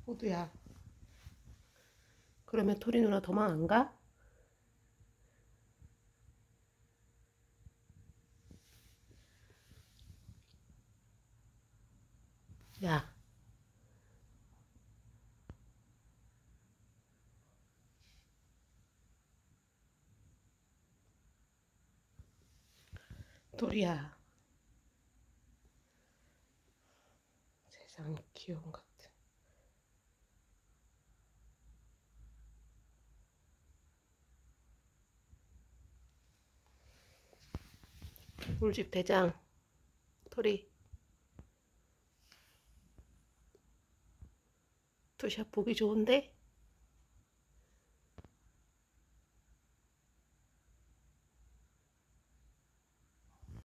호두야. 그러면 토리 누나 도망 안 가? 야, 토리야. 세상 귀여운 것 같아. 울집 대장, 토리. 투샷 보기 좋은데?